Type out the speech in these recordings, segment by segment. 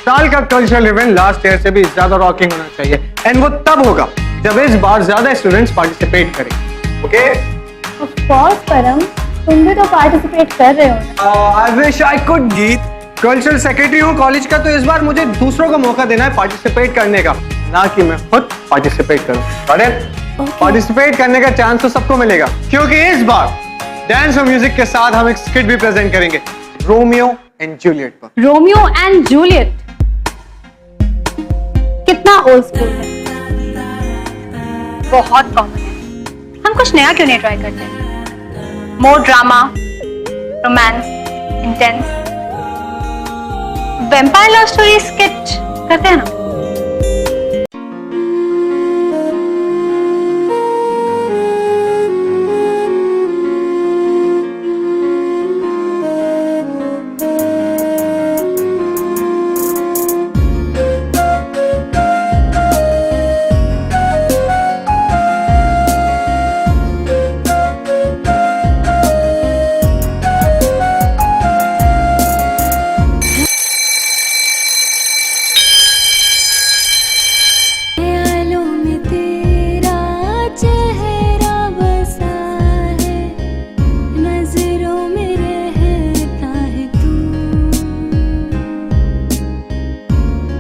साल का cultural event last year से भी ज्यादा रॉकिंग होना चाहिए, एंड वो तब होगा जब इस बार ज्यादा स्टूडेंट्स पार्टिसिपेट करें। ओके? ऑफ कोर्स परम, तुम भी तो पार्टिसिपेट कर रहे हो। आई विश आई कुड गीत। कल्चरल सेक्रेटरी हूँ कॉलेज का, तो इस बार मुझे दूसरों को मौका देना है पार्टिसिपेट करने का, ना कि मैं खुद पार्टिसिपेट करूं। पार्टिसिपेट करने का चांस तो सबको मिलेगा, क्योंकि इस बार डांस और म्यूजिक के साथ हम एक स्किट भी प्रेजेंट करेंगे, रोमियो एंड जूलियट पर। रोमियो एंड जूलियट कितना ओल्ड स्कूल है, बहुत कॉमन है। हम कुछ नया क्यों नहीं ट्राई करते? मोर drama, romance, intense, vampire love story skit करते हैं ना।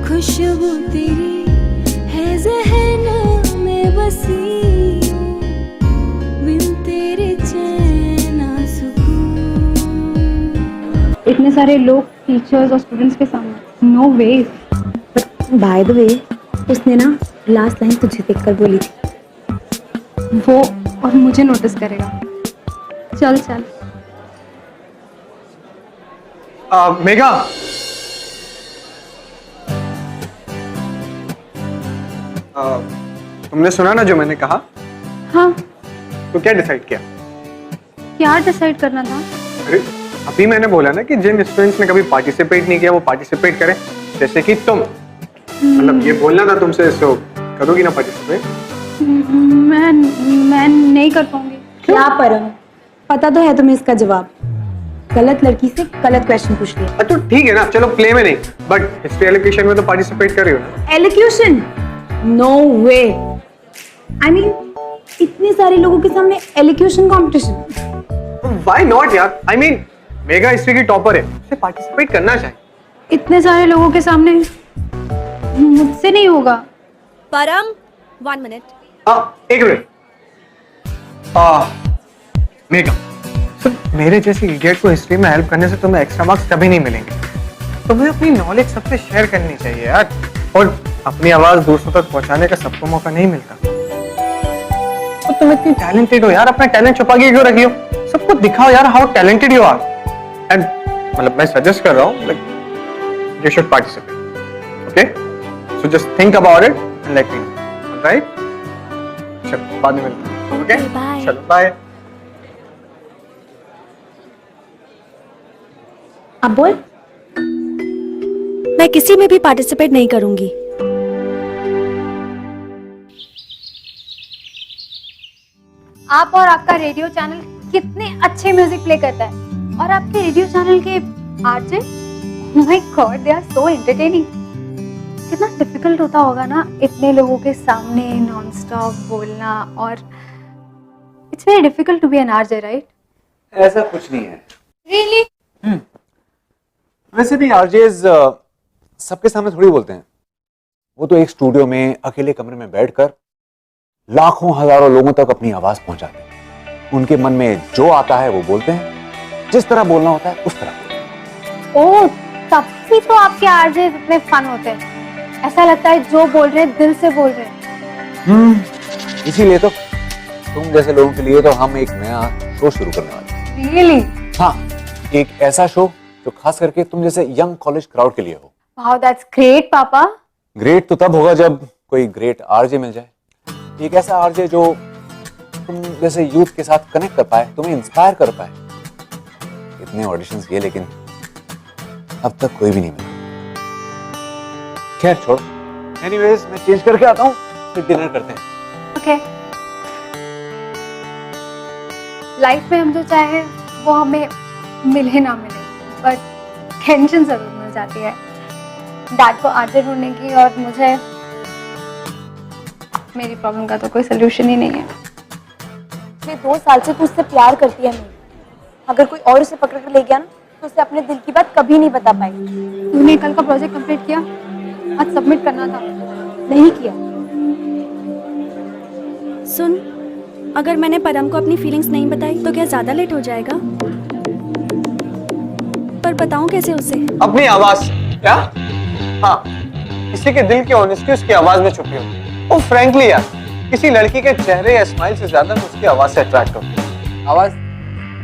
खुशबू तेरी है ज़हन में बसी, बिन तेरे चैन ना सुकून। इतने सारे लोग, टीचर्स और स्टूडेंट्स के सामने, no way. By the way, उसने ना लास्ट लाइन तुझे देखकर बोली थी। वो और मुझे नोटिस करेगा। चल चल। मेघा, तुमने सुना ना जो मैंने कहा? हाँ, तो क्या डिसाइड किया? क्या डिसाइड करना था? अरे अभी मैंने बोला ना कि जिन स्टूडेंट्स ने कभी पार्टिसिपेट नहीं किया वो पार्टिसिपेट करें, जैसे कि तुम। मतलब ये बोलना था तुमसे, सो करोगी ना पार्टिसिपेट? मैं नहीं कर पाऊंगी। क्या परम, पता तो है तुम्हें इसका जवाब। गलत लड़की से गलत क्वेश्चन पूछ लिया। तो ठीक है ना, चलो प्ले में नहीं, बट हिस्ट्री एलोकेशन में तो पार्टिसिपेट कर रही हो ना? Elocution? No way. I mean इतने सारे लोगों के सामने एलोक्यूशन कंपटीशन। व्हाई नॉट यार? आई मीन मेगा हिस्ट्री की टॉपर है, उसे पार्टिसिपेट करना चाहिए। इतने सारे लोगों के सामने मुझसे नहीं होगा। परम, 1 मिनट। एक मिनट। मेगा, मेरे जैसे इडियट को हिस्ट्री में हेल्प करने से तुम्हें एक्स्ट्रा मार्क्स कभी नहीं मिलेंगे। तुम्हें अपनी नॉलेज सबसे शेयर करनी चाहिए यार, और अपनी आवाज दूसरों तक पहुंचाने का सबको मौका नहीं मिलता। तो तुम इतनी टैलेंटेड हो यार, अपना टैलेंट छुपा के क्यों रखी हो? सबको दिखाओ यार how talented you are. And मतलब मैं सजेस्ट कर रहा हूँ, like you should participate. Okay, so just think about it and let me know, right? चलो बाद में मिलते हैं। Okay, bye. चलो बाय। अब बोल। मैं किसी में भी पार्टिसिपेट नहीं करूंगी। आप और आपका रेडियो चैनल कितने अच्छे म्यूजिक प्ले करता है, और आपके रेडियो चैनल के RJ, my god, they are so entertaining. कितना डिफिकल्ट होता होगा ना इतने लोगों के सामने नॉन स्टॉप बोलना, और it's very difficult to be an RJ, right? ऐसा कुछ नहीं है। रियली? वैसे भी आरजेज सबके सामने थोड़ी बोलते हैं। वो तो एक स्टूडियो में अकेले कमरे में बैठकर लाखों हजारों लोगों तक अपनी आवाज पहुंचाते हैं। उनके मन में जो आता है वो बोलते हैं, जिस तरह बोलना होता है उस तरह बोलते हैं। ओह, तब भी तो आपके आरजे इतने फन होते हैं। ऐसा लगता है जो बोल रहे हैं दिल से बोल रहे हैं। इसीलिए तो तुम जैसे लोगों के लिए तो हम एक नया शो शुरू करने वाले हैं। रियली? हाँ, एक ऐसा शो जो खास करके तुम जैसे यंग कॉलेज क्राउड के लिए हो। वाओ, दैट्स ग्रेट पापा। ग्रेट तो तब होगा जब कोई ग्रेट आरजे मिल जाए। एक ऐसा आरजे जो तुम जैसे यूथ के साथ कनेक्ट कर पाए, तुम्हें इंस्पायर कर पाए। इतने ऑडिशंस किए लेकिन अब तक कोई भी नहीं मिला। खैर छोड़ो, एनीवेज मैं चेंज करके आता हूँ, फिर डिनर करते हैं। ओके। लाइफ में हम जो चाहे वो हमें मिले ना मिले, बट टेंशन जरूर मिल जाती है। डैड को आरजे ढूंढने की, और मुझे मेरी प्रॉब्लम का तो कोई सोल्यूशन ही नहीं है। पिछले 2 साल से तू उससे प्यार करती है। नहीं, अगर कोई और उसे पकड़ कर ले गया ना तो उसे अपने दिल की बात कभी नहीं बता पाई। तूने कल का प्रोजेक्ट कंप्लीट किया? आज सबमिट करना था। नहीं किया। सुन, अगर मैंने परम को अपनी फीलिंग्स नहीं बताई तो क्या ज्यादा लेट हो जाएगा? पर बताऊं कैसे उसे? अपनी आवाज से। क्या? हाँ, किसी के दिल की ऑनेस्टी उसकी आवाज में छुपी होती है। और फ्रैंकली यार, किसी लड़की के चेहरे या स्माइल से ज्यादा मैं उसकी आवाज से अट्रैक्ट होती हूँ। आवाज?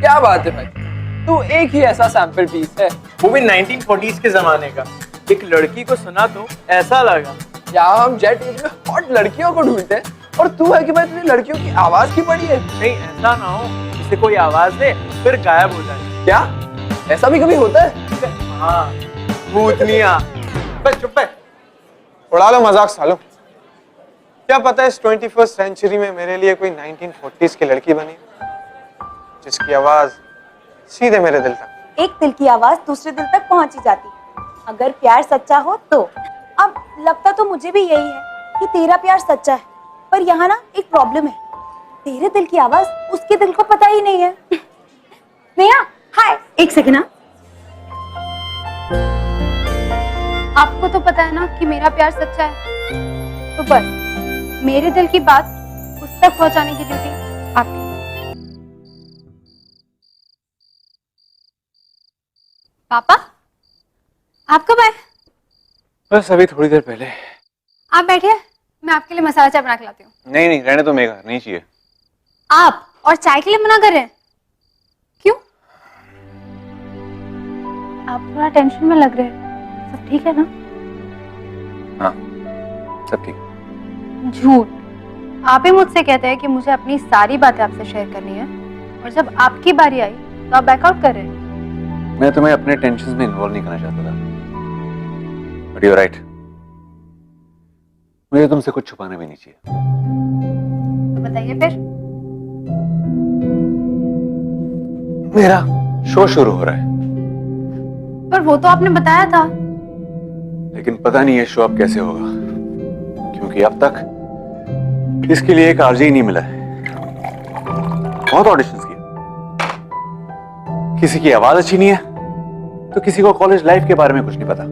क्या बात है भाई, तू एक ही ऐसा सैंपल पीस है, वो भी 1940s के जमाने का। एक लड़की को सुना तो ऐसा लगा या हम जेट एज में हॉट लड़कियों को ढूंढते हैं और तू है कि भाई तुझे लड़कियों की आवाज की पड़ी है। नहीं, ऐसा ना हो जिसे कोई आवाज दे फिर गायब हो जाए। क्या ऐसा भी कभी होता है? हाँ, भूतनिया। बस चुप है, उड़ा लो मजाक सालो। क्या पता इस 21st सेंचुरी में मेरे लिए कोई 1940s की लड़की बनी जिसकी आवाज सीधे मेरे दिल तक। एक दिल की आवाज दूसरे दिल तक पहुंची जाती, अगर प्यार सच्चा हो तो। अब लगता तो मुझे भी यही है कि तेरा प्यार सच्चा है, पर यहाँ ना एक प्रॉब्लम है। तेरे दिल की आवाज उसके दिल को पता ही नहीं है। नेहा, हाय, एक सेकंड। ना आपको तो पता है ना कि मेरा प्यार सच्चा है, तो बस मेरे दिल की बात उस तक पहुंचाने की ड्यूटी आपकी। पापा, आप कब आए? बस अभी थोड़ी देर पहले। आप बैठिए, मैं आपके लिए मसाला चाय बना के लाती हूँ। नहीं नहीं, रहने तो मेघा, नहीं चाहिए। आप और चाय के लिए मना कर रहे हैं? क्यों? आप थोड़ा टेंशन में लग रहे हैं। सब ठीक है ना? हाँ, सब ठीक। झूठ। आप ही मुझसे कहते हैं कि मुझे अपनी सारी बातें आपसे शेयर करनी है, और जब आपकी बारी आई तो आप बैकआउट कर रहे हैं। मैं तुम्हें अपने टेंशन में इन्वॉल्व नहीं करना चाहता था, बट यू राइट, मुझे तुमसे कुछ छुपाना भी नहीं चाहिए। तो बताइए फिर। मेरा शो शुरू हो रहा है, पर वो तो आपने बताया था। लेकिन पता नहीं ये शो अब कैसे होगा, क्योंकि अब तक इसके लिए एक आरजे ही नहीं मिला है। बहुत ऑडिशंस किए, किसी की आवाज अच्छी नहीं है, तो किसी को कॉलेज लाइफ के बारे में कुछ नहीं पता,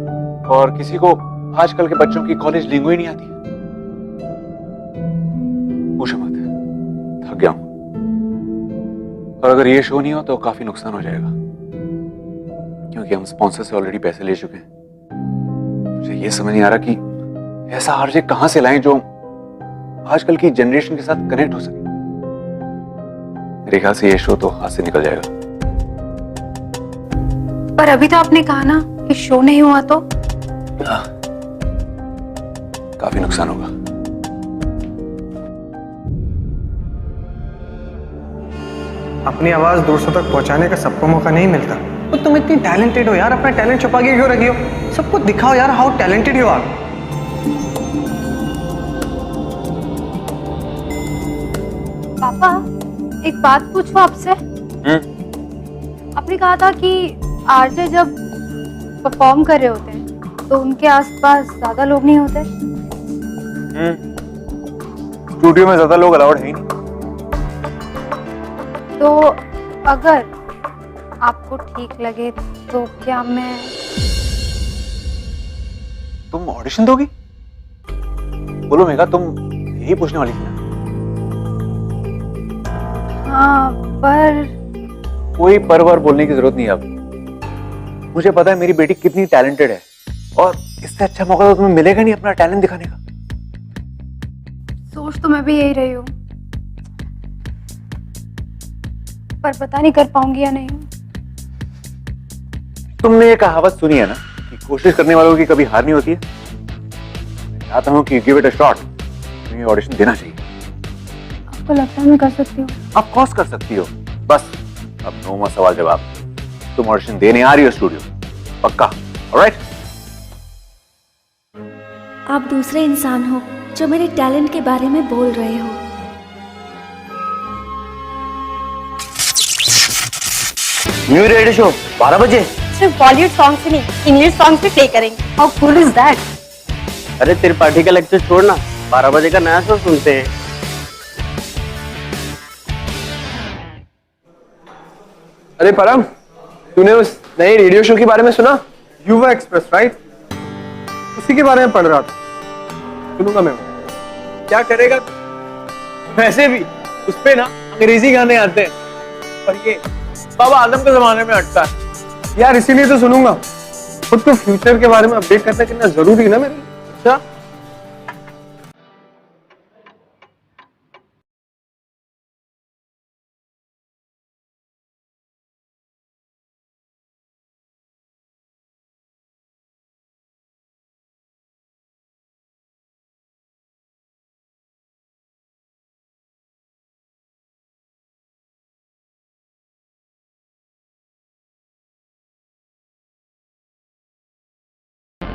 और किसी को आजकल के बच्चों की कॉलेज लिंगो ही नहीं आती। पूछो मत, थक गया हूं। और अगर ये शो नहीं हो तो काफी नुकसान हो जाएगा, क्योंकि हम स्पॉन्सर से ऑलरेडी पैसे ले चुके हैं। मुझे ये समझ नहीं आ रहा कि ऐसा आरजे कहां से लाएं जो आजकल की जनरेशन के साथ कनेक्ट हो सके। मेरे ख्याल से ये शो तो हाथ से निकल जाएगा। पर अभी तो आपने कहा ना कि शो नहीं हुआ तो? हाँ, काफी नुकसान होगा। अपनी आवाज दूसरों तक पहुंचाने का सबको मौका नहीं मिलता। तो तुम इतनी टैलेंटेड हो यार, अपना टैलेंट छुपा के क्यों रखी हो? सबको दिखाओ यार हाउ टैलेंटेड यू आर। पापा, एक बात पूछूं आपसे? आपने कहा था कि आरजे जब परफॉर्म कर रहे होते हैं तो उनके आसपास ज्यादा लोग नहीं होते। स्टूडियो में ज्यादा लोग अलाउड है ही नहीं। तो अगर आपको ठीक लगे तो क्या मैं... तुम ऑडिशन दोगी? बोलो मेघा, तुम यही पूछने वाली थी ना? हाँ, पर कोई परवर बोलने की जरूरत नहीं है अब। मुझे पता है मेरी बेटी कितनी टैलेंटेड है, और इससे अच्छा मौका तो तुम्हें मिलेगा नहीं अपना टैलेंट दिखाने का। सोच तो मैं भी यही रही हूँ, पर पता नहीं कर पाऊंगी या नहीं। तुमने ये कहावत सुनी है ना कि कोशिश करने वालों की कभी हार नहीं होती है। मैं चाहता हूँ कि गिव इट अ शॉट। तुम्हें ऑडिशन देना चाहिए। आपको लगता है मैं कर सकती हूँ? ऑफ कोर्स कर सकती हो। बस अब नो मोर सवाल जवाब। तुम ऑडिशन देने आ रही हो स्टूडियो, पक्का? ऑलराइट? आप दूसरे इंसान हो जो मेरे टैलेंट के बारे में बोल रहे हो। न्यू रेडियो शो 12 बजे। सिर्फ बॉलीवुड सॉन्ग्स ही नहीं, इंग्लिश सॉन्ग्स भी प्ले करेंगे। How cool is that? अरे त्रिपाठी का लेक्चर छोड़ना, 12 बजे का नया शो सुनते हैं। अरे परम, तूने उस नए रेडियो शो के बारे में सुना? युवा एक्सप्रेस, राइट? उसी के बारे में पढ़ रहा था, सुनूंगा मैं। क्या करेगा? वैसे भी उस पे ना अंग्रेजी गाने आते हैं और ये बाबा आदम के जमाने में अटका है। यार इसीलिए तो सुनूंगा। खुद को फ्यूचर के बारे में अपडेट करना कितना जरूरी है ना मेरे लिए। अच्छा,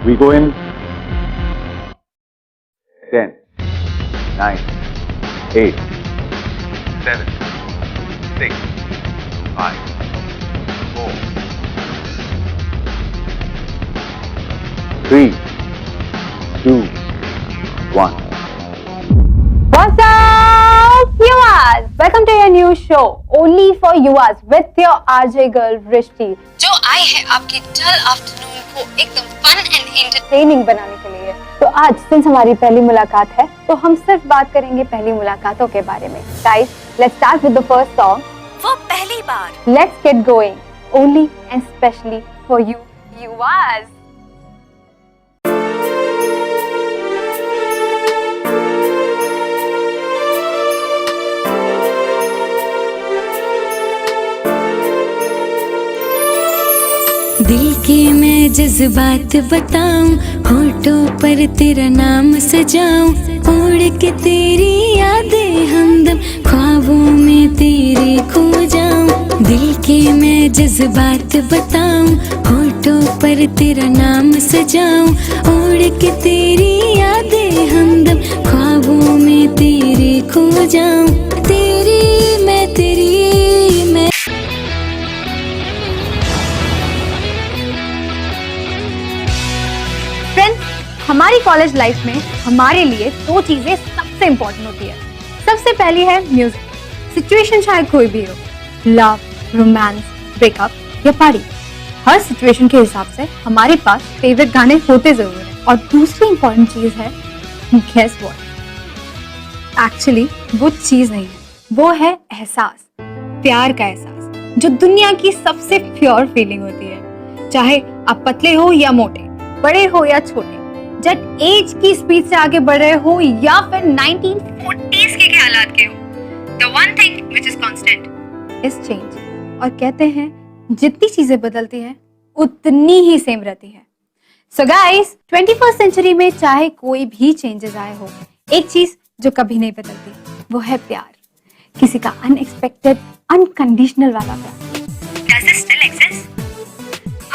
We go in 10, 9, 8, 7, 6, 5, 4, 3, 2, 1. What's up, viewers? Welcome to your new show, only for viewers, with your RJ girl Vrishti, जो आई है आपकी डल आफ्टरनून को एकदम फन एंड एंटरटेनिंग बनाने के लिए। तो आज सिंस हमारी पहली मुलाकात है, तो हम सिर्फ बात करेंगे पहली मुलाकातों के बारे में। Guys, let's start with the first song. वो पहली बार। Let's get going, only and specially for you, viewers. दिल के मैं जज्बात बताऊं, होठों पर तेरा नाम सजाऊं, उड़ के तेरी यादें हमदम ख्वाबों में तेरे खो जाऊं। दिल के मैं जज्बात बताऊं, होठों पर तेरा नाम सजाऊं, उड़ के तेरी यादें हमदम ख्वाबों में तेरे खो जाऊं। तेरी मैं हमारी कॉलेज लाइफ में हमारे लिए दो चीजें सबसे इंपॉर्टेंट होती है। सबसे पहली है म्यूजिक। सिचुएशन चाहे कोई भी हो, लव, रोमांस, ब्रेकअप या पार्टी, हर सिचुएशन के हिसाब से हमारे पास फेवरेट गाने होते जरूर हैं। और दूसरी इंपॉर्टेंट चीज है गेस व्हाट, एक्चुअली वो चीज नहीं है, वो है एहसास, प्यार का एहसास, जो दुनिया की सबसे प्योर फीलिंग होती है। चाहे आप पतले हो या मोटे, बड़े हो या छोटे, जब एज की स्पीड से आगे बढ़ रहे हो या फिर 1940s के हालात के हो, the one thing which is constant is change। और कहते हैं जितनी चीजें बदलती हैं उतनी ही सेम रहती है। So guys, 21st सेंचुरी में चाहे कोई भी चेंजेस आए हो, एक चीज जो कभी नहीं बदलती वो है प्यार। किसी का अनएक्सपेक्टेड, अनकंडीशनल वाला प्यार। Does it still exist?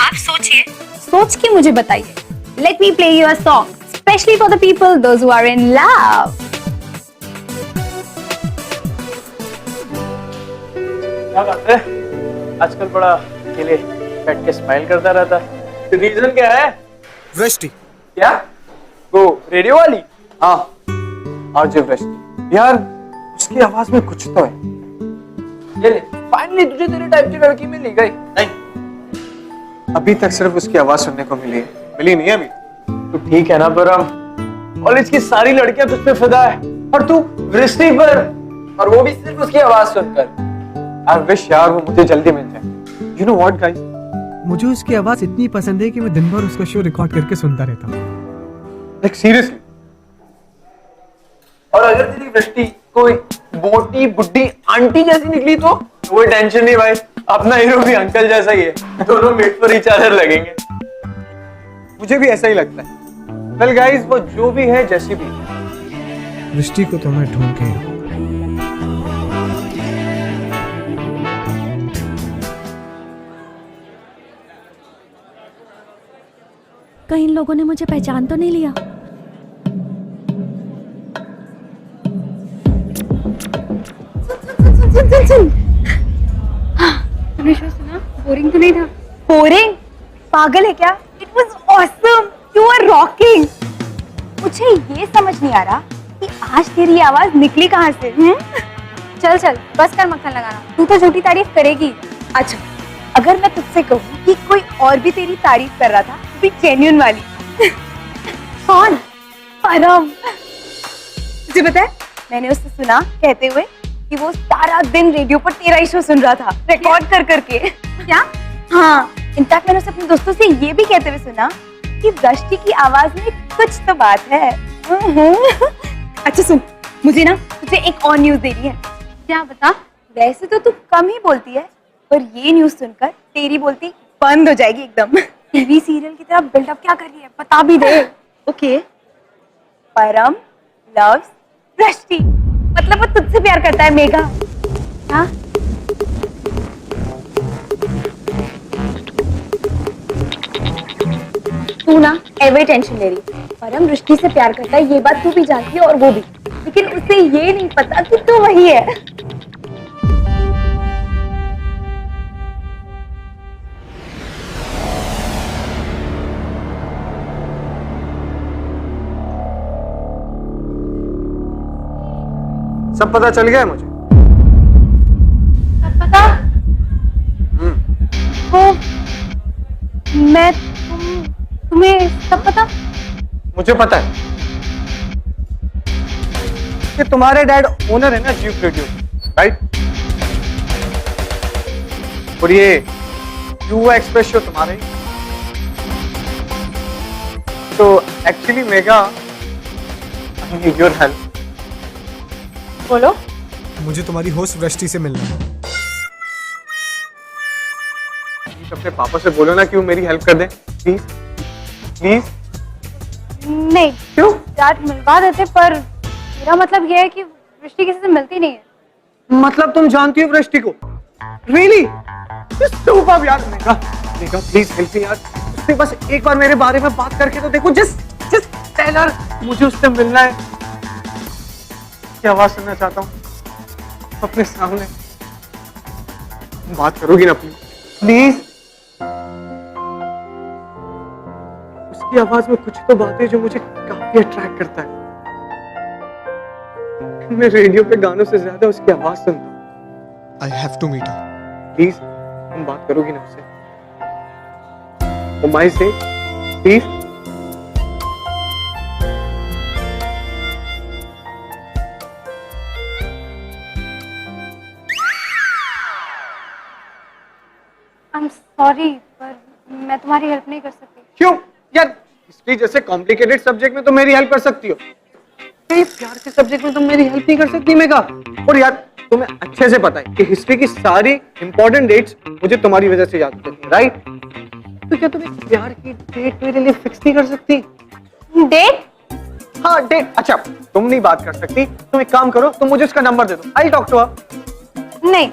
आप सोचिए, सोच के मुझे बताइए। Let me play you a song, especially for the people, those who are in love. क्या करते हैं? आजकल बड़ा अकेले बैठ के स्माइल करता रहता है। रीजन क्या है? वृष्टि। क्या? वो रेडियो वाली? हाँ, आरजे वृष्टि। यार उसकी आवाज में कुछ तो है। ये ले, फाइनली तुझे तेरे टाइप की लड़की मिल गई। नहीं, अभी तक सिर्फ उसकी आवाज सुनने को मिली है, मिली नहीं है अभी। तो ठीक है ना परम, कॉलेज की सारी लड़कियां तुझ पे फिदा है और तू वृष्टि पर, और वो भी सिर्फ उसकी आवाज सुनकर। आई विश यार वो मुझे जल्दी मिल जाए। यू नो व्हाट गाइस, मुझे उसकी आवाज इतनी पसंद है कि मैं दिन भर उसका शो रिकॉर्ड करके सुनता रहता हूँ। Like seriously. और अगर तेरी वृष्टि कोई मोटी बुड्ढी आंटी जैसी निकली तो कोई टेंशन नहीं भाई, अपना हीरो भी अंकल जैसा ही है, दोनों मेट फॉर ईच अदर लगेंगे। मुझे भी ऐसा ही लगता है। वेल गाइस, वो जो भी है जैसी भी है, वृष्टि को तो मैं ढूंढ के ही रहूंगा। कहीं इन लोगों ने मुझे पहचान तो नहीं लिया? तुमने शो सुना? बोरिंग तो नहीं था? बोरिंग? पागल है क्या? It was awesome, you are rocking. मुझे ये समझ नहीं आ रहा कि आज तेरी आवाज निकली कहाँ से? चल चल बस कर मक्खन लगाना, तू तो झूठी तारीफ करेगी। अच्छा, अगर मैं तुझसे कहूँ कि कोई और भी तेरी तारीफ कर रहा था, भी जेन्युइन वाली। कौन? परम। तुझे पता है, मैंने उससे सुना कहते हुए कि वो सारा दिन रेडियो पर तेरा ही शो सुन रहा था, रिकॉर्ड कर करके। क्या? हाँ, इनफैक्ट मैंने उसे अपने दोस्तों से ये भी कहते हुए सुना कि वृष्टि की आवाज में कुछ तो बात है। अच्छा सुन, मुझे ना तुझे एक और न्यूज देनी है। क्या बता? वैसे तो तू कम ही बोलती है, पर ये न्यूज सुनकर तेरी बोलती बंद हो जाएगी एकदम। टीवी सीरियल की तरह बिल्डअप क्या कर रही है, बता भी दे। ओके, परम लव्स वृष्टि, मतलब वो तुझसे प्यार करता है मेघा। हाँ? तू ना एवे टेंशन ले रही, परम वृष्टि से प्यार करता है ये बात तू भी जानती है और वो भी, लेकिन उसे ये नहीं पता कि तू वही है। सब पता चल गया है मुझे। सब पता? वो मैं तुम्हें सब पता? मुझे पता है कि तुम्हारे डैड ओनर है ना जीव रेडियो, राइट? और ये युवा एक्सप्रेस शो तुम्हारे। तो actually mega, I need your help. बोलो। मुझे तुम्हारी होस्ट वृष्टि से मिलना है। अपने पापा से बोलो ना कि वो मेरी हेल्प कर दे, प्लीज प्लीज। नहीं क्यों? डैड मिलवा देते, पर मेरा मतलब ये है कि वृष्टि किसी से मिलती नहीं है। मतलब तुम जानती हो वृष्टि को? रियली? सुपर यार। Mega mega please help me यार, उससे बस एक बार मेरे बारे में बात करके तो देखो। जस्ट टेल हर मुझे उससे मिलना है, की आवाज सुनना चाहता हूँ अपने सामने। बात करोगी ना प्लीज? प्लीज। उसकी आवाज में कुछ तो बात है जो मुझे काफी अट्रैक्ट करता है। मैं रेडियो पे गानों से ज्यादा उसकी आवाज सुनता हूँ। I have to meet her. Please तुम बात करोगी ना उससे? माई से प्लीज। आई एम सॉरी, पर मैं तुम्हारी हेल्प नहीं कर सकती। क्यों यार? हिस्ट्री जैसे कॉम्प्लिकेटेड सब्जेक्ट में तो मेरी हेल्प कर सकती हो, प्यार के सब्जेक्ट में तुम मेरी हेल्प नहीं कर सकती मेगा। और यार तुम्हें अच्छे से पता है कि हिस्ट्री की सारी इंपॉर्टेंट डेट्स मुझे तुम्हारी वजह से याद होती है, राइट? तो क्या तुम एक प्यार की डेट मेरे लिए फिक्स नहीं कर सकती? डेट? हाँ डेट। अच्छा तुम नहीं बात कर सकती, तुम एक काम करो, तुम मुझे उसका नंबर दे दो, आई टॉक टू हर। नहीं।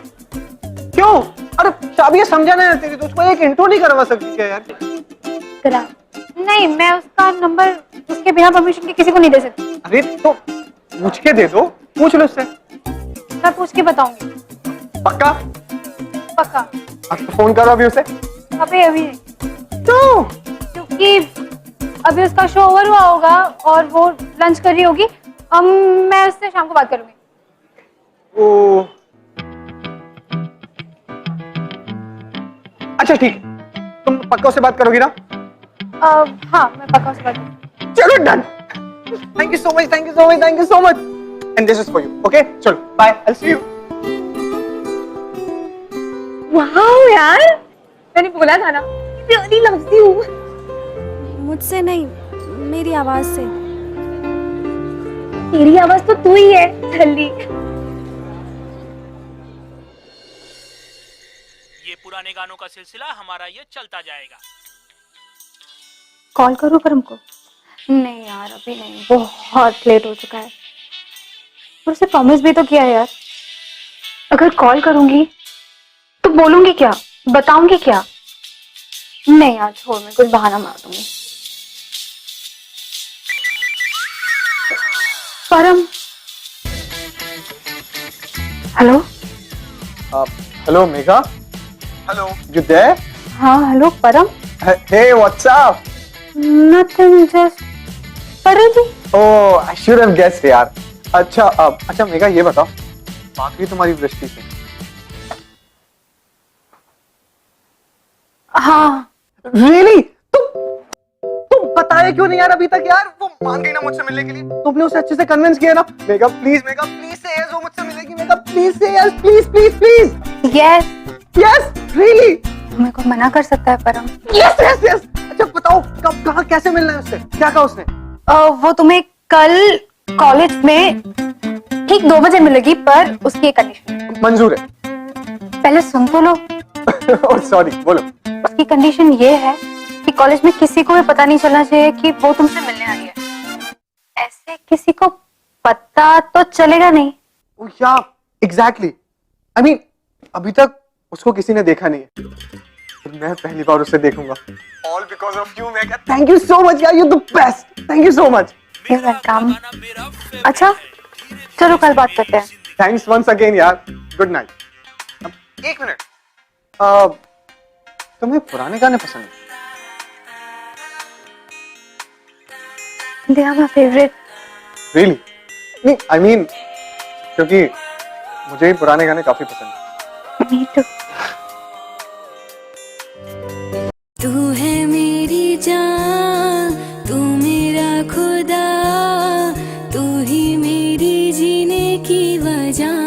क्यों? अरे शाबिया समझाना है तेरी दोस्त को, एक इंट्रो नहीं करवा सकती क्या यार? करा। नहीं, मैं उसका नंबर उसके बिना परमिशन के किसी को नहीं दे सकती। अरे तो पूछ के दे दो, पूछ लो उससे। मैं पूछ के बताऊंगी। पक्का? पक्का। अब तो फोन करो अभी उसे। अभी नहीं। क्यों? क्योंकि अभी उसका शो ओवर हुआ होगा और वो लंच कर रही होगी। मैं उससे शाम को बात करूंगी। ओ अच्छा ठीक है, तुम पक्का से बात करोगी ना? हाँ मैं पक्का से बात करूंगी। चलो done. Thank you so much, thank you so much, thank you so much. And this is for you, okay? चलो bye, I see you. Wow यार, मैंने बोला था ना, रियली लव्स यू। मुझसे नहीं, मेरी आवाज से। तेरी आवाज तो तू ही है छल्ली। ये पुराने गानों का सिलसिला हमारा ये चलता जाएगा। कॉल करो परम को? नहीं यार अभी नहीं, बहुत लेट हो चुका है। और उसे प्रॉमिस भी तो किया है यार। अगर कॉल करूंगी तो बोलूंगी क्या, बताऊंगी क्या? नहीं यार छोड़, मैं कुछ बहाना मार दूंगी। Param. Hello. Hello Megha. Hello, you there? हाँ hello Param. Hey, what's up? Nothing, just पढ़ रही थी। Oh, I should have guessed यार। अच्छा मेघा ये बताओ, बात हुई तुम्हारी वृष्टि से? हाँ। Really? तुम बताया क्यों नहीं यार अभी तक यार? वो मान गई ना मुझसे मिलने के लिए? तुमने उसे अच्छे से कन्विंस किया ना? मेघा प्लीज से यस, वो मुझसे मिलेगी। मेघा प्लीज से यस, प्लीज। Yes, really? मेरे को मना कर सकता है परम। यस। अच्छा बताओ कब, कहाँ, कैसे मिलना है उससे? क्या कहा उसने? वो तुम्हें कल कॉलेज में ठीक 2 बजे मिलेगी, पर उसकी एक कंडीशन। मंजूर है। पहले सुन तो लो। सॉरी, बोलो। उसकी कंडीशन ये है कि कॉलेज में किसी को भी पता नहीं चलना चाहिए कि वो तुमसे मिलने आई है। ऐसे किसी को पता तो चलेगा नहीं। या एग्जैक्टली। आई मीन अभी तक उसको किसी ने देखा नहीं है, तो मैं पहली बार उसे देखूंगा। All because of you, Megha. Thank you so much यार, you're the best. Thank you so much. You're welcome. अच्छा, चलो कल बात करते हैं। Thanks once again यार। Good night. अब 1 मिनट, तुम्हें पुराने गाने पसंद है? They are my favorite. Really? नहीं, I mean क्योंकि मुझे भी पुराने गाने काफी पसंद है। Me too. तू है मेरी जान, तू मेरा खुदा, तू ही मेरी जीने की वजह।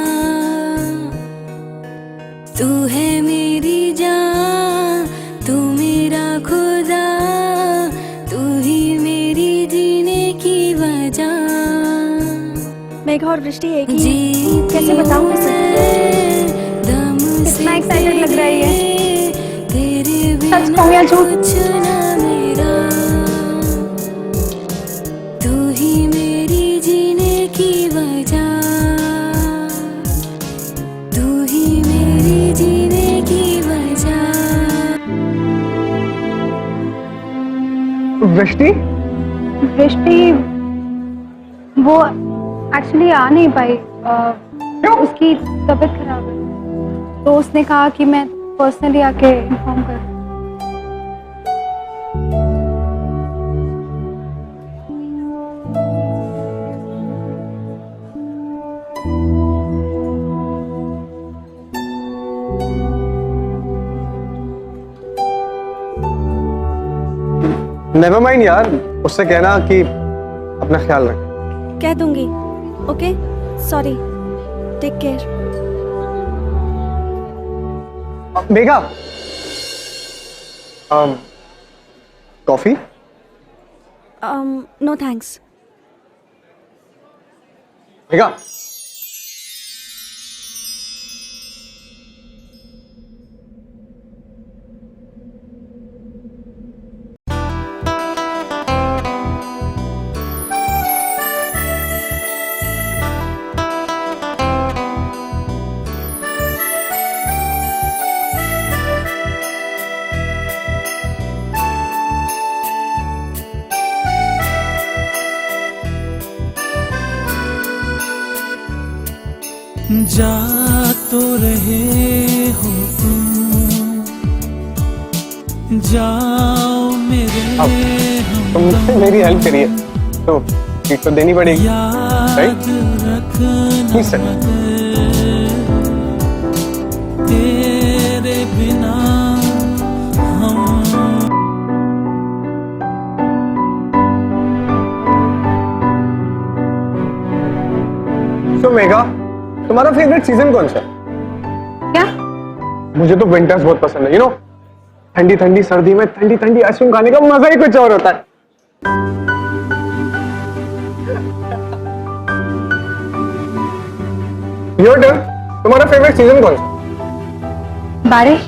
तू है मेरी जान, तू मेरा खुदा, तू ही मेरी जीने की वजह। मेघा और वृष्टि एक ही जी हैं। कैसे बताऊं उसे? कितना एक्साइटेड लग रहा है ये। तेरे सच कहूं या झूठ? कुछ ना मेरा, तू ही मेरी जीने की वजह, तू ही मेरी जीने की वजह। वृष्टि? वो एक्चुअली आ नहीं पाई। उसकी तबीयत खराब है, तो उसने कहा कि मैं पर्सनली आके इन्फॉर्म कर। नेवर माइंड यार, उससे कहना कि अपना ख्याल रखे। कह दूंगी। Okay, sorry, take care. Megha, coffee? No thanks. Megha, जा तो रहे हो तुम, जाओ मेरे हम। तुम मेरी हेल्प करिए तो ट्रीट तो देनी पड़ेगी, राइट? Please sir. तेरे बिना हम। तो मेघा, तुम्हारा फेवरेट सीजन कौन सा? क्या? मुझे तो विंटर्स बहुत पसंद है। यू नो, ठंडी ठंडी सर्दी में ठंडी ठंडी आइसक्रीम खाने का मजा ही कुछ और होता है। Your turn. तुम्हारा फेवरेट सीजन कौन सा? बारिश।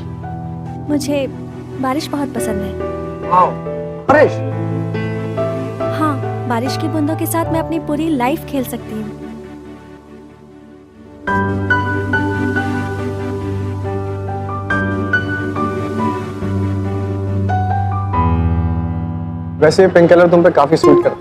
मुझे बारिश बहुत पसंद है। वाओ, बारिश। हाँ, बारिश की बूंदों के साथ मैं अपनी पूरी लाइफ खेल सकती हूँ। वैसे पिंक कलर तुम पे काफी सूट करता है।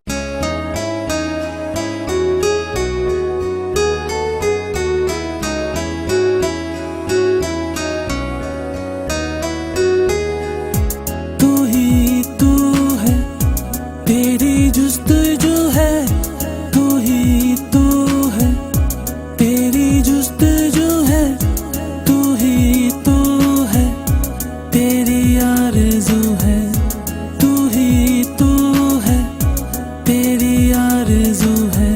तू ही तेरी जुस्तजू है, तू ही तू है, तेरी जुस्तजू है, तू ही तू है, तेरी आरज़ू है, तू ही तू है, तेरी आरज़ू है।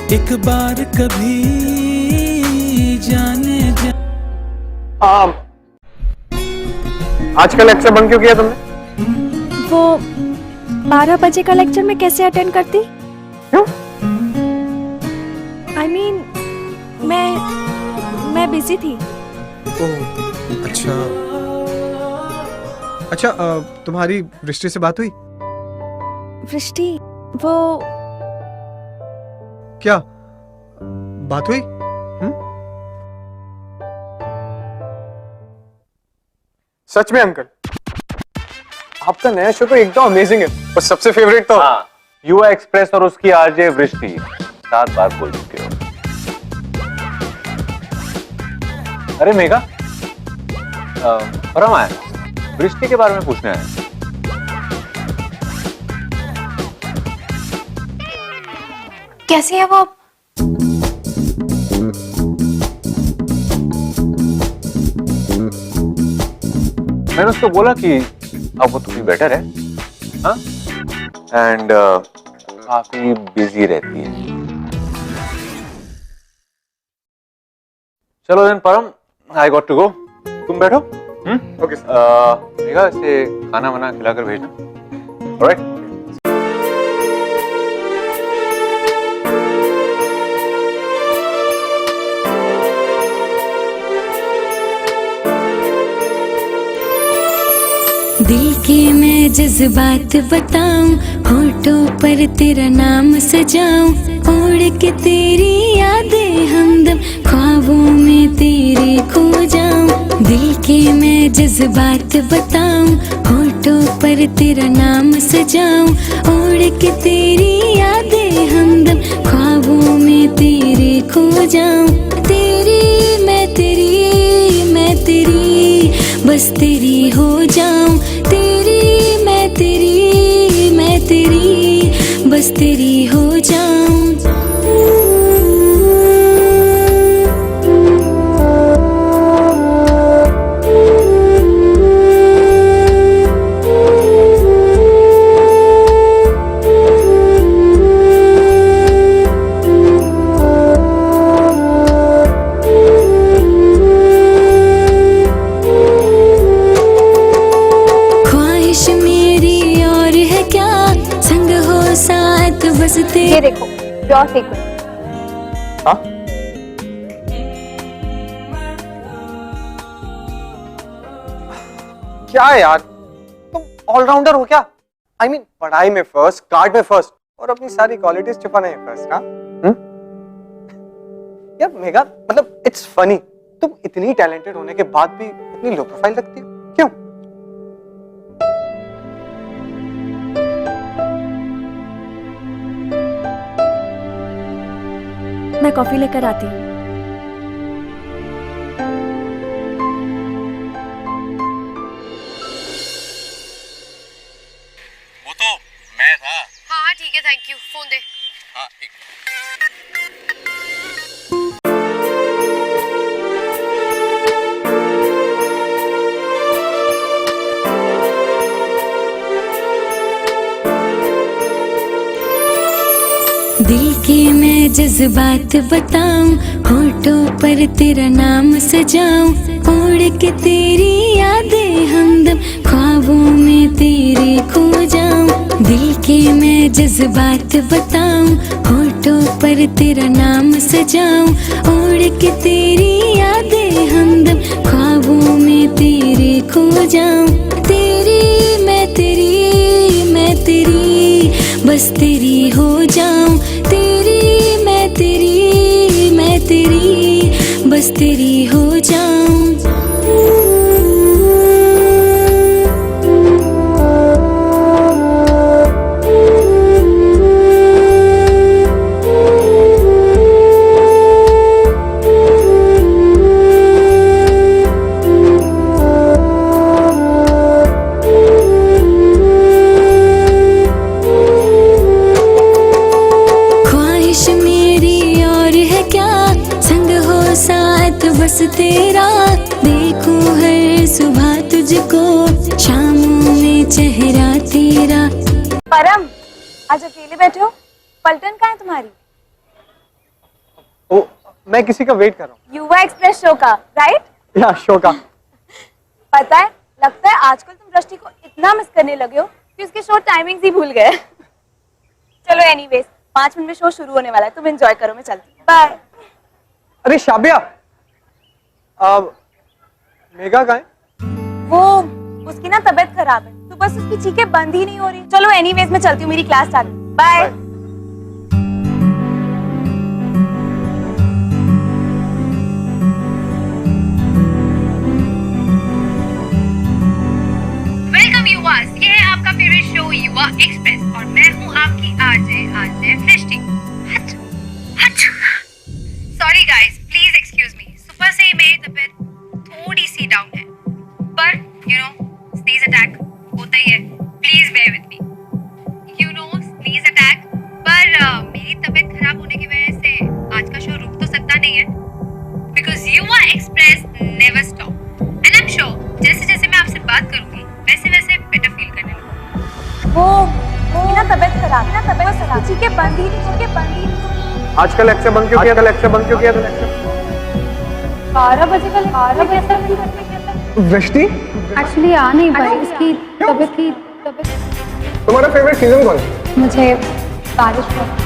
एक बार कभी जाने जा। आज का लेक्चर बंद क्यों किया तुमने? वो 12 बजे का लेक्चर मैं कैसे अटेंड करती? क्यों? I mean, मैं बिजी थी। अच्छा अच्छा, तुम्हारी वृष्टि से बात हुई? वृष्टि, वो क्या बात हुई? सच में अंकल, आपका नया शो तो एकदम अमेजिंग है और सबसे फेवरेट तो हाँ, युवा एक्सप्रेस और उसकी आरजे वृष्टि 7 बार बोल चुके हो। अरे मेघा, परम आया, वृष्टि के बारे में पूछना है। कैसी है वो? मैंने उसको बोला कि अब वो थोड़ी बेटर है, हाँ, एंड काफी बिजी रहती है। चलो देन परम, आई गॉट टू गो, तुम बैठो। ओके मेघा, इसे खाना वाना खिलाकर भेजना। ऑलराइट। दिल के मैं जज्बात बताऊं, होठों पर तेरा नाम सजाऊं, उड़ के तेरी यादें हमदम ख्वाबों में तेरे खो जाऊं। दिल के मैं जज्बात बताऊं, होठों पर तेरा नाम सजाऊं, उड़ के तेरी यादें हमदम ख्वाबों में तेरे खो जाऊं। तेरी मैं तेरी बस तेरी हो जाऊं, तेरी मैं तेरी बस तेरी हो जाऊं। ये देखो, प्योर सीक्वेंस। हाँ? क्या यार, तुम ऑलराउंडर हो क्या? I mean, पढ़ाई में फर्स्ट, कार्ड में फर्स्ट और अपनी सारी क्वालिटीज छुपाने में फर्स्ट। हाँ? यार मेघा, मतलब इट्स फनी, तुम इतनी टैलेंटेड होने के बाद भी इतनी लो प्रोफाइल रखती हो, क्यों? मैं कॉफी लेकर आती हूँ। वो तो मैं था। हाँ ठीक है, थैंक यू, फोन दे। हाँ ठीक। दिल के मैं जज्बात बताऊं, होठों पर तेरा नाम सजाऊं, उड़ के तेरी यादें हमदम ख्वाबों में तेरे खो जाऊं। दिल के मैं जज्बात बताऊं, होठों पर तेरा नाम सजाऊं, उड़ के तेरी यादें हमदम ख्वाबों में तेरे खो जाऊं। तेरी मैं तेरी बस तेरी हो जाऊं, तेरी मैं तेरी बस तेरी हो जाऊं। पास तेरा, देखूं हर सुबह तुझको, शामों में चेहरा तेरा। परम, आज अकेले बैठे हो? पलटन कहाँ है तुम्हारी? ओ, मैं किसी का वेट कर रहा हूँ। युवा एक्सप्रेस शो का, राइट? या शो का। पता है, लगता है आजकल तुम दृष्टि को इतना मिस करने लगे हो कि उसके शो टाइमिंग्स ही भूल गए। चलो एनीवेज, 5 मिनट में शो शुरू होने वाला है, तुम एंजॉय करो, मैं चलती हूँ। बाय। अरे शाबिया, मेघा कहाँ है? वो उसकी ना तबीयत खराब है, तो बस उसकी चीखें बंद ही नहीं हो रही। चलो एनीवेज मैं चलती हूँ, मेरी क्लास चालू। बाय। वेलकम युवास, ये है आपका फेवरेट शो युवा एक्सप्रेस और मैं हूँ आपकी आरजे दृष्टि। Sorry guys, please excuse me, सुबह से ही मेरी तबीयत थोड़ी सी डाउन है, पर यू नो स्नीज अटैक होता ही है, please bear with me. You know sneeze attack, पर मेरी तबीयत खराब होने की वजह से आज का शो रुक तो सकता नहीं है, बिकॉज युवा express never stop and I am sure जैसे जैसे मैं आपसे बात करूंगी वैसे वैसे बेटर फील करने लगूंगी। वो ना तबीयत खराब, चीखें बंद ही नहीं। आजकल लेक्चर बंद क्यों किया था? 12 बजे का लेक्चर वृष्टि, एक्चुअली आ नहीं पाई, इसकी तबीयत। तुम्हारा फेवरेट सीजन कौन है? मुझे बारिश बहुत।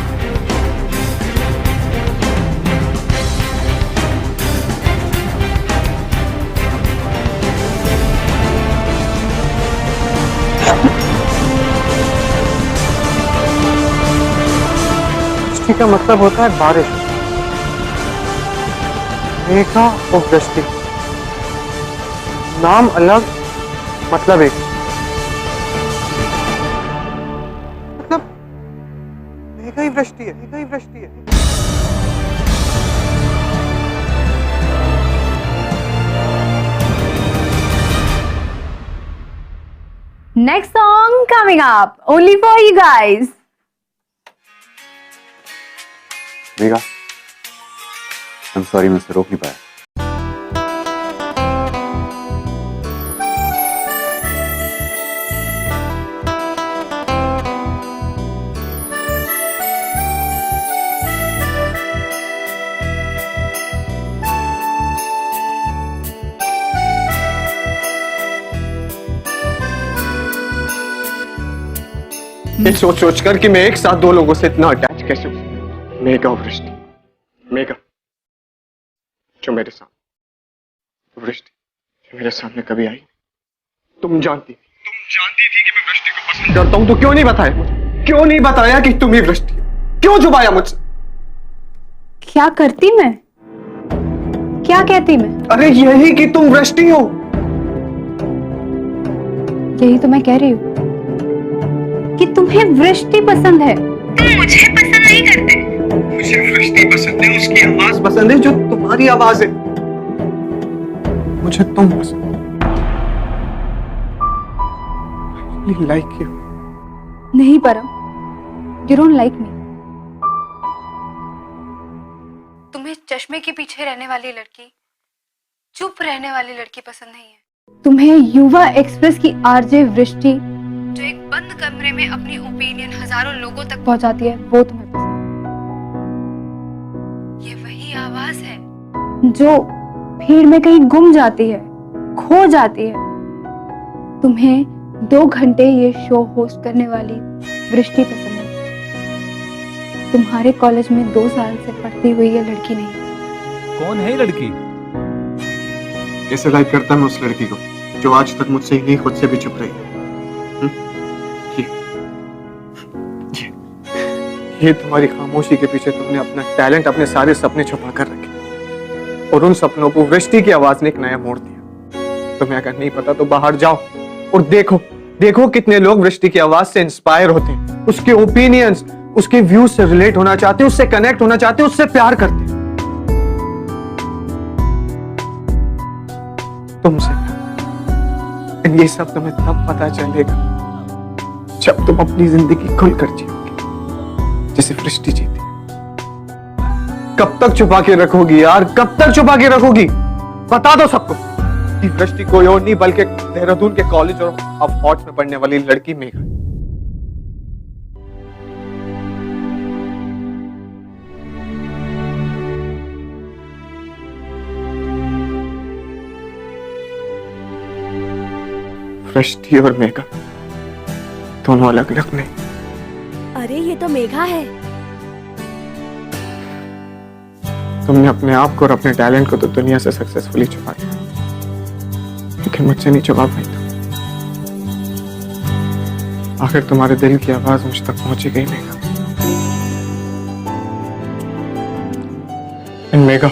वृष्टि का मतलब होता है बारिश, मेघा और वृष्टि, नाम अलग मतलब एक। मतलब मेघा ही वृष्टि है। Next song coming up only for you guys. Megha, I'm sorry, मैं उसे रोक नहीं पाया। ये सोच कर कि मैं एक साथ 2 लोगों से इतना अटैच कैसे हूं। मेघा और वृष्टि, मेघा जो मेरे सामने, वृष्टि जो मेरे सामने कभी आई। तुम जानती थी कि मैं वृष्टि को पसंद करता हूं, तो क्यों नहीं बताया मुझे? क्यों नहीं बताया कि तुम ही वृष्टि हो? क्यों छुपाया मुझसे? क्या करती मैं? क्या कहती मैं? अरे यही कि तुम वृष्टि हो। यही तो मैं कह रही हूँ कि तुम्हें वृष्टि पसंद है, तुम मुझे पसंद नहीं करते। मुझे वृष्टि पसंद है, उसकी आवाज पसंद है जो तुम्हारी आवाज है। मुझे तुम पसंद है। Like you. नहीं परम, यू डोंट लाइक मी। तुम्हें चश्मे के पीछे रहने वाली लड़की, चुप रहने वाली लड़की पसंद नहीं है। तुम्हें युवा एक्सप्रेस की आरजे वृष्टि जो एक बंद कमरे में अपनी ओपिनियन हजारों लोगों तक पहुंचाती है, वो तुम्हें पसंद। ये वही आवाज है जो भीड़ में कहीं गुम जाती है, खो जाती है। तुम्हें 2 घंटे ये शो होस्ट करने वाली वृष्टि पसंद है। तुम्हारे कॉलेज में 2 साल से पढ़ती हुई ये लड़की नहीं। कौन है लड़की? कैसे लाइक करता मैं उस लड़की को जो आज तक मुझसे ही नहीं खुद से भी चुप रही है। ये तुम्हारी खामोशी के पीछे तुमने अपना टैलेंट, अपने सारे सपने छुपा कर रखे और उन सपनों को वृष्टि की आवाज ने एक नया मोड़ दिया। तुम्हें अगर नहीं पता तो बाहर जाओ और देखो कितने लोग वृष्टि की आवाज से इंस्पायर होते हैं, उसके ओपिनियंस, उसके व्यूज से रिलेट होना चाहते हैं, उससे कनेक्ट होना चाहते हैं, उससे प्यार करते हैं। तुमसे ये सब तुम्हें तब पता चलेगा जब तुम अपनी जिंदगी खुलकर जियोगे जैसे वृष्टि जीती। कब तक छुपा के रखोगी यार, कब तक छुपा के रखोगी? बता दो सबको कि वृष्टि कोई और नहीं बल्कि देहरादून के कॉलेज और अब आर्ट्स में पढ़ने वाली लड़की मेघा। वृष्टि और मेघा दोनों अलग अलग नहीं। अरे ये तो मेघा है। तुमने अपने आप को और अपने टैलेंट को तो दुनिया से सक्सेसफुली छुपा दिया, लेकिन मुझसे नहीं छुपा पाई तुम। आखिर तुम्हारे दिल की आवाज मुझ तक पहुंची गई मेघा। मेघा,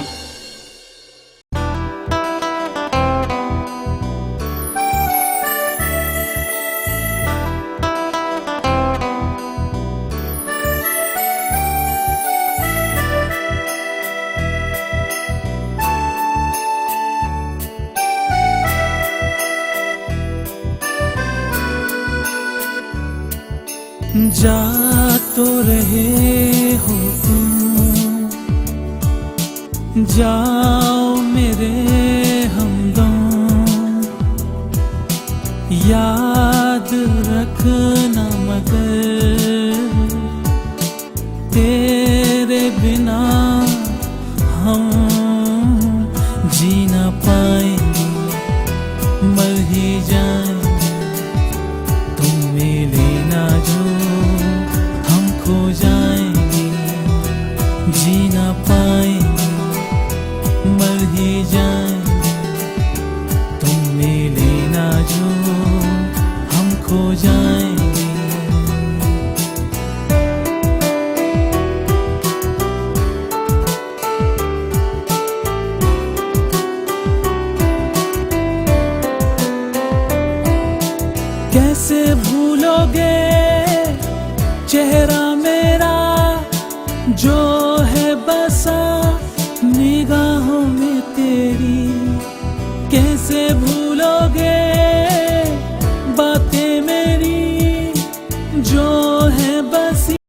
जा तो रहे हो तुम, जाओ मेरे हमदम, याद रखना मगर तेरे बिना हम जी ना पाएंगे, मर ही जाएंगे। तुम मिले ना जो हम खो जाएंगे, जी ना पाएंगे, मर ही जाएंगे। तुम मिले ना जो हम खो जाएंगे।